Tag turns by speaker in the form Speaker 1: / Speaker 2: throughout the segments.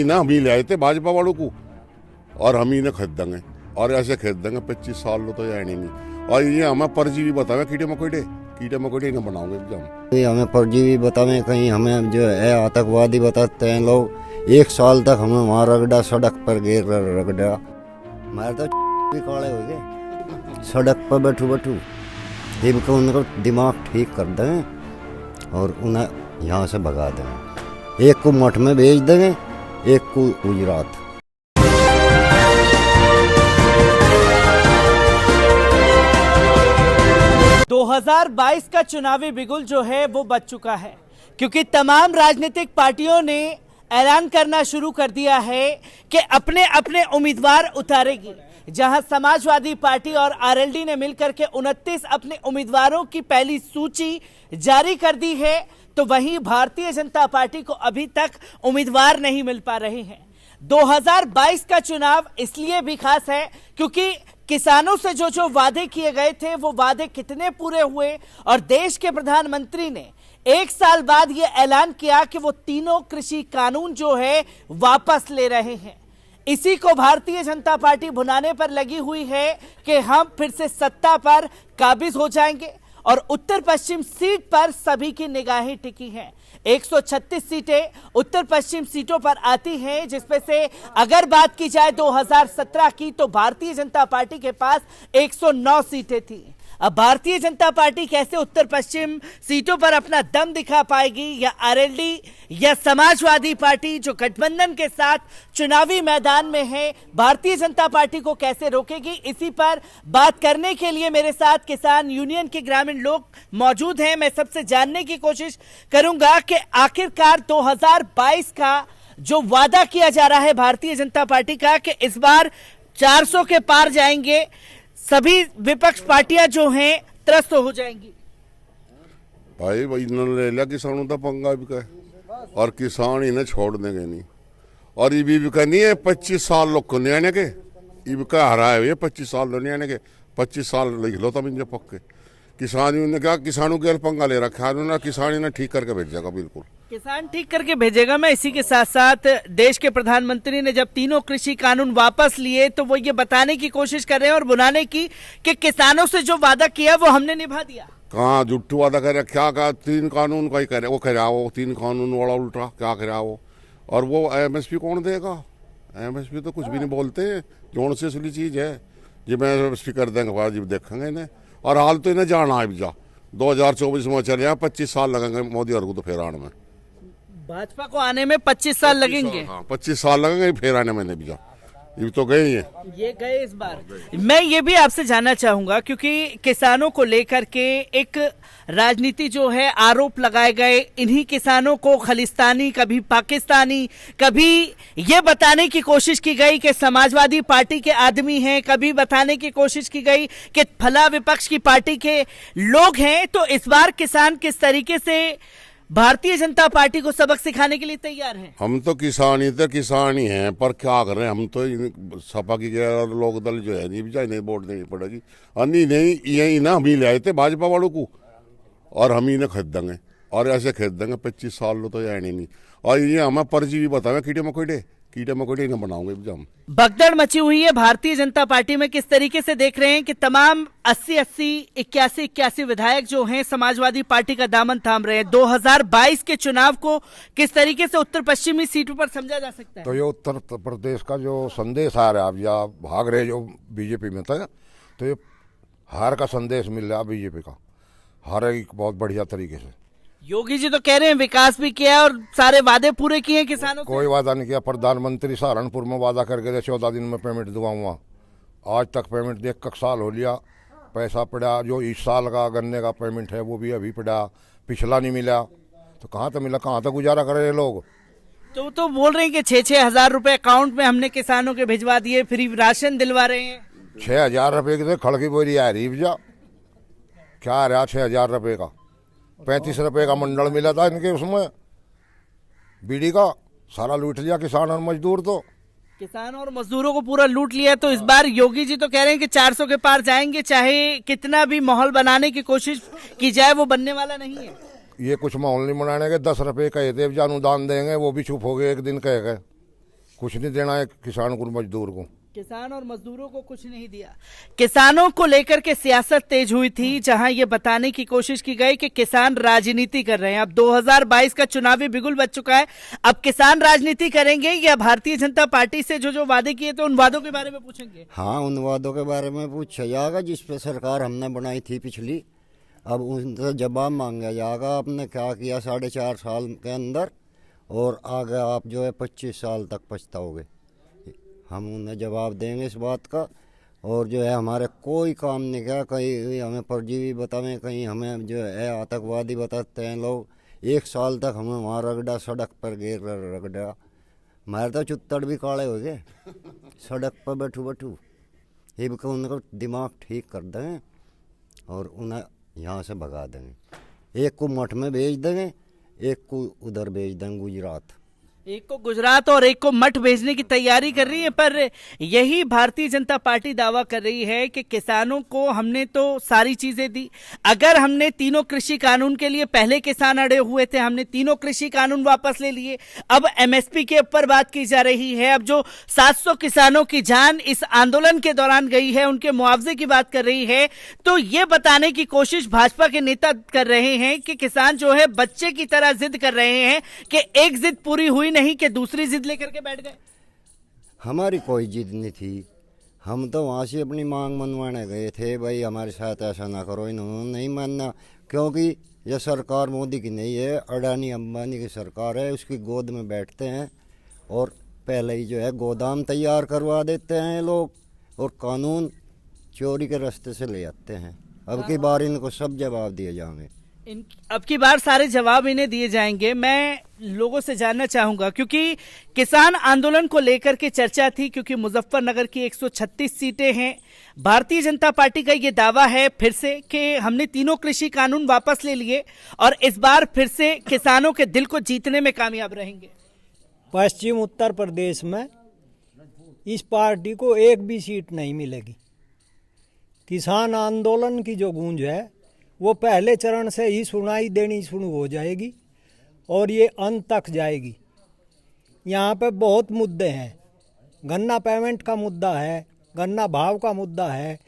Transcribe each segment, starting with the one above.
Speaker 1: ना हम ही ले आए थे भाजपा वालों को और हम ही ने खरीद देंगे और ऐसे खरीद देंगे 25 साल तो यार नहीं। और ये हमें परजीवी बतावे कीड़े मकोड़े इन्हें बनाओगे हम।
Speaker 2: ये हमें परजीवी बतावे, कहीं हमें जो है आतंकवादी बताते हैं लोग। 1 साल तक हमें वहाँ रगड़ा, सड़क पर गिर रगड़ा, हमारे तो भी काले हो गए सड़क पर बैठू। इनको उनको दिमाग ठीक कर दें और उन्हें यहाँ से भगा दें। एक को मठ में भेज देंगे, एक को गुजरात।
Speaker 3: दो 2022 का चुनावी बिगुल जो है वो बज चुका है, क्योंकि तमाम राजनीतिक पार्टियों ने ऐलान करना शुरू कर दिया है कि अपने अपने उम्मीदवार उतारेगी। जहां समाजवादी पार्टी और आरएलडी ने मिलकर के 29 अपने उम्मीदवारों की पहली सूची जारी कर दी है, तो वहीं भारतीय जनता पार्टी को अभी तक उम्मीदवार नहीं मिल पा रहे हैं। 2022 का चुनाव इसलिए भी खास है क्योंकि किसानों से जो वादे किए गए थे वो वादे कितने पूरे हुए, और देश के प्रधानमंत्री ने 1 साल बाद ये ऐलान किया कि वो तीनों कृषि कानून जो है वापस ले रहे हैं। इसी को भारतीय जनता पार्टी भुनाने पर लगी हुई है कि हम फिर से सत्ता पर काबिज हो जाएंगे। और उत्तर पश्चिम सीट पर सभी की निगाहें टिकी हैं। 136 सीटें उत्तर पश्चिम सीटों पर आती हैं, जिसमें से अगर बात की जाए 2017 की तो भारतीय जनता पार्टी के पास 109 सीटें थी। अब भारतीय जनता पार्टी कैसे उत्तर पश्चिम सीटों पर अपना दम दिखा पाएगी, या आरएलडी या समाजवादी पार्टी जो गठबंधन के साथ चुनावी मैदान में है, भारतीय जनता पार्टी को कैसे रोकेगी, इसी पर बात करने के लिए मेरे साथ किसान यूनियन के ग्रामीण लोग मौजूद हैं। मैं सबसे जानने की कोशिश करूंगा कि आखिरकार 2022 का जो वादा किया जा रहा है भारतीय जनता पार्टी का कि इस बार 400 के पार जाएंगे, सभी विपक्ष पार्टियां जो हैं त्रस्त हो जाएंगी।
Speaker 1: भाई इन्होंने ले लिया किसानों का पंगा भी का, और किसान इन्हें छोड़ देंगे नहीं। और ये भी का नहीं है 25 साल लोग को नहीं आने के, ये का हरा है ये 25 साल नहीं आने के। 25 साल लिख लो तब इनके पक्के किसान ने क्या किसानों के पंगा ले रखा है उन्होंने। किसान इन्हें ठीक करके भेजेगा, बिल्कुल
Speaker 3: किसान ठीक करके भेजेगा। मैं इसी के साथ साथ देश के प्रधानमंत्री ने जब तीनों कृषि कानून वापस लिए तो वो ये बताने की कोशिश कर रहे हैं और बुलाने की कि किसानों से जो वादा किया वो हमने निभा दिया।
Speaker 1: कहाँ जुट्टू वादा कर रहा, क्या कहा 3 कानून का ही करे वो कह रहा वो 3 कानून वाला उल्टा क्या कह रहा वो। और वो एमएसपी कौन देगा? एमएसपी तो कुछ भी नहीं बोलते, जोन से असली चीज है जी मैं एमएसपी कर देंगे बाद जी देखेंगे इन्हें। और हाल तो इन्हें जाना है जा 2024 में चले यहाँ 25 साल लगेंगे मोदी और को तो फिर आने में,
Speaker 3: भाजपा को आने में 25 साल लगेंगे।
Speaker 1: हाँ 25 साल लगेंगे फिर आने में भी जा, ये तो गए ही है,
Speaker 3: ये गए इस बार। मैं ये भी आपसे जानना चाहूंगा क्योंकि किसानों को लेकर के एक राजनीति जो है आरोप लगाए गए, इन्हीं किसानों को खालिस्तानी, कभी पाकिस्तानी, कभी ये बताने की कोशिश की गई कि समाजवादी पार्टी के आदमी हैं, कभी बताने की कोशिश की गई कि फला विपक्ष की पार्टी के लोग हैं। तो इस बार किसान किस तरीके से भारतीय जनता पार्टी को सबक सिखाने के लिए तैयार हैं?
Speaker 1: हम तो किसान ही हैं, पर क्या कर रहे हैं हम तो सपा की लोक दल जो है नहीं वोट देनी पड़ेगी। नहीं यही ना हम ही ले आए थे भाजपा वालों को और हम ही ने खरीद देंगे और ऐसे खरीद देंगे 25 साल तो यार नहीं। और ये हमें परजीवी बतावे कीड़े मकोड़े इन्हें बनाओगे हम।
Speaker 3: भगदड़ मची हुई है भारतीय जनता पार्टी में। किस तरीके से देख रहे हैं कि तमाम 80, 81 विधायक जो हैं समाजवादी पार्टी का दामन थाम रहे हैं। 2022 के चुनाव को किस तरीके से उत्तर पश्चिमी सीटों पर समझा जा सकता है?
Speaker 4: तो ये उत्तर प्रदेश का जो संदेश आ रहा है, आप या भाग रहे जो बीजेपी में था, तो ये हार का संदेश मिल रहा है बीजेपी का, हारेगी बहुत बढ़िया तरीके से।
Speaker 3: योगी जी तो कह रहे हैं विकास भी किया और सारे वादे पूरे किए हैं किसानों से।
Speaker 4: कोई वादा नहीं किया। प्रधानमंत्री सहारनपुर में वादा करके 14 दिन में पेमेंट दूंगा, आज तक पेमेंट देख 1 साल हो लिया, पैसा पड़ा। जो इस साल का गन्ने का पेमेंट है वो भी अभी पड़ा, पिछला नहीं मिला। तो कहाँ तक मिला, कहाँ तक गुजारा कर रहे लोग।
Speaker 3: तो बोल रहे हैं कि 6-6 हजार रुपए अकाउंट में हमने किसानों के भिजवा दिए, फ्री राशन दिलवा रहे हैं।
Speaker 4: 6,000 रुपये की खड़की बोरी आ रही जा, क्या आ रहा 6,000 रुपये का? 35 रुपये का मंडल मिला था इनके, उसमें बीड़ी का सारा लूट लिया किसान और मजदूर। तो
Speaker 3: किसान और मजदूरों को पूरा लूट लिया। तो इस बार योगी जी तो कह रहे हैं कि 400 के पार जाएंगे, चाहे कितना भी माहौल बनाने की कोशिश की जाए वो बनने वाला नहीं है।
Speaker 4: ये कुछ माहौल नहीं बनाने के। 10 रुपये कहे थे अनुदान देंगे, वो भी चुप हो गए, एक दिन कह गए। कुछ नहीं देना है किसान को, मजदूर को।
Speaker 3: किसान और मजदूरों को कुछ नहीं दिया। किसानों को लेकर के सियासत तेज हुई थी, जहां ये बताने की कोशिश की गई कि किसान राजनीति कर रहे हैं। अब 2022 का चुनावी बिगुल बज चुका है। अब किसान राजनीति करेंगे या भारतीय जनता पार्टी से जो जो वादे किए थे उन वादों के बारे में पूछेंगे?
Speaker 2: हाँ, उन वादों के बारे में पूछा जाएगा जिस पे सरकार हमने बनाई थी पिछली। अब उनसे जवाब मांगा जाएगा आपने क्या किया 4.5 साल के अंदर, और आगे आप जो है 25 साल तक पछताओगे। हम उन्हें जवाब देंगे इस बात का। और जो है हमारे कोई काम नहीं किया, कहीं हमें परजीवी बतावें, कहीं हमें जो है आतंकवादी बताते हैं लोग। 1 साल तक हमें वहाँ रगड़ा, सड़क पर गिर रगड़ा। हमारे तो चुत्तड़ भी काले हो गए सड़क पर बैठू। ये भी उनको दिमाग ठीक कर देंगे और उन्हें यहाँ से भगा देंगे। एक को मठ में भेज देंगे, एक को उधर भेज देंगे गुजरात।
Speaker 3: एक को गुजरात और एक को मठ भेजने की तैयारी कर रही है। पर यही भारतीय जनता पार्टी दावा कर रही है कि किसानों को हमने तो सारी चीजें दी। अगर हमने तीनों कृषि कानून के लिए, पहले किसान अड़े हुए थे, हमने तीनों कृषि कानून वापस ले लिए। अब एमएसपी के ऊपर बात की जा रही है। अब जो 700 किसानों की जान इस आंदोलन के दौरान गई है, उनके मुआवजे की बात कर रही है। तो ये बताने की कोशिश भाजपा के नेता कर रहे हैं कि किसान जो है बच्चे की तरह जिद कर रहे हैं कि एक जिद पूरी हुई नहीं कि दूसरी जिद लेकर के बैठ गए।
Speaker 2: हमारी कोई जिद नहीं थी। हम तो वहाँ से अपनी मांग मनवाने गए थे, भाई हमारे साथ ऐसा ना करो। इन्होंने नहीं मानना, क्योंकि यह सरकार मोदी की नहीं है, अडानी अंबानी की सरकार है। उसकी गोद में बैठते हैं और पहले ही जो है गोदाम तैयार करवा देते हैं लोग, और कानून चोरी के रास्ते से ले आते हैं। अब की बार इनको सब जवाब दिए जाएंगे।
Speaker 3: अब की बार सारे जवाब इन्हें दिए जाएंगे। मैं लोगों से जानना चाहूंगा, क्योंकि किसान आंदोलन को लेकर के चर्चा थी, क्योंकि मुजफ्फरनगर की 136 सीटें हैं। भारतीय जनता पार्टी का ये दावा है फिर से कि हमने तीनों कृषि कानून वापस ले लिए और इस बार फिर से किसानों के दिल को जीतने में कामयाब रहेंगे।
Speaker 5: पश्चिम उत्तर प्रदेश में इस पार्टी को एक भी सीट नहीं मिलेगी। किसान आंदोलन की जो गूंज है वो पहले चरण से ही सुनाई देनी शुरू हो जाएगी और ये अंत तक जाएगी। यहाँ पे बहुत मुद्दे हैं। गन्ना पेमेंट का मुद्दा है, गन्ना भाव का मुद्दा है,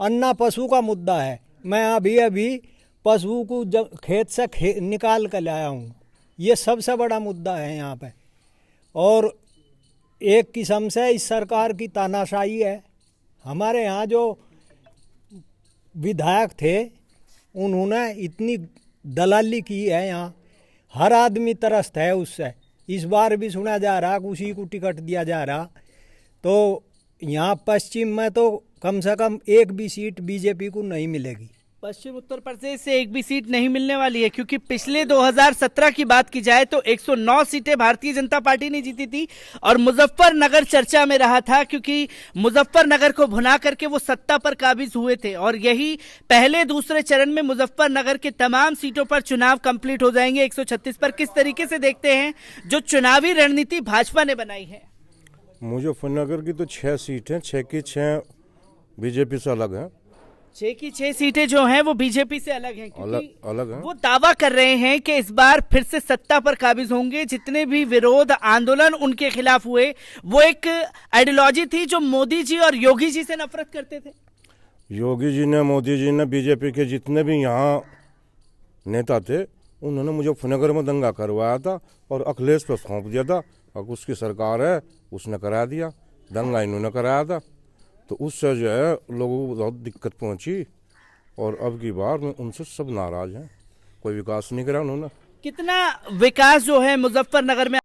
Speaker 5: अन्ना पशु का मुद्दा है। मैं अभी पशु को खेत से निकाल कर लाया हूँ। ये सबसे बड़ा मुद्दा है यहाँ पे। और एक किस्म से इस सरकार की तानाशाही है। हमारे यहाँ जो विधायक थे उन्होंने इतनी दलाली की है, यहाँ हर आदमी त्रस्त है उससे। इस बार भी सुना जा रहा कि उसी को टिकट दिया जा रहा। तो यहाँ पश्चिम में तो कम से कम एक भी सीट बीजेपी को नहीं मिलेगी।
Speaker 3: पश्चिम उत्तर प्रदेश से एक भी सीट नहीं मिलने वाली है, क्योंकि पिछले 2017 की बात की जाए तो 109 सीटें भारतीय जनता पार्टी ने जीती थी और मुजफ्फरनगर चर्चा में रहा था, क्योंकि मुजफ्फरनगर को भुना करके वो सत्ता पर काबिज हुए थे। और यही पहले दूसरे चरण में मुजफ्फरनगर के तमाम सीटों पर चुनाव कंप्लीट हो जाएंगे 136 पर। किस तरीके से देखते हैं जो चुनावी रणनीति भाजपा ने बनाई है?
Speaker 6: मुजफ्फरनगर की तो 6 सीट हैं, 6 की 6 बीजेपी से अलग हैं।
Speaker 3: 6 की 6 सीटें जो हैं वो बीजेपी से अलग हैं, क्योंकि
Speaker 6: अलग हैं।
Speaker 3: वो दावा कर रहे हैं कि इस बार फिर से सत्ता पर काबिज होंगे। जितने भी विरोध आंदोलन उनके खिलाफ हुए वो एक आइडियोलॉजी थी जो मोदी जी और योगी जी से नफरत करते थे।
Speaker 6: योगी जी ने, मोदी जी ने, बीजेपी के जितने भी यहाँ नेता थे उन्होंने मुजफ्फरनगर में दंगा करवाया था और अखिलेश पर सौंप दिया था। और उसकी सरकार है, उसने करा दिया। दंगा इन्होंने कराया था, तो उससे जो है लोगों को बहुत दिक्कत पहुंची। और अब की बार में उनसे सब नाराज हैं। कोई विकास नहीं करा उन्होंने।
Speaker 3: कितना विकास जो है मुजफ्फरनगर में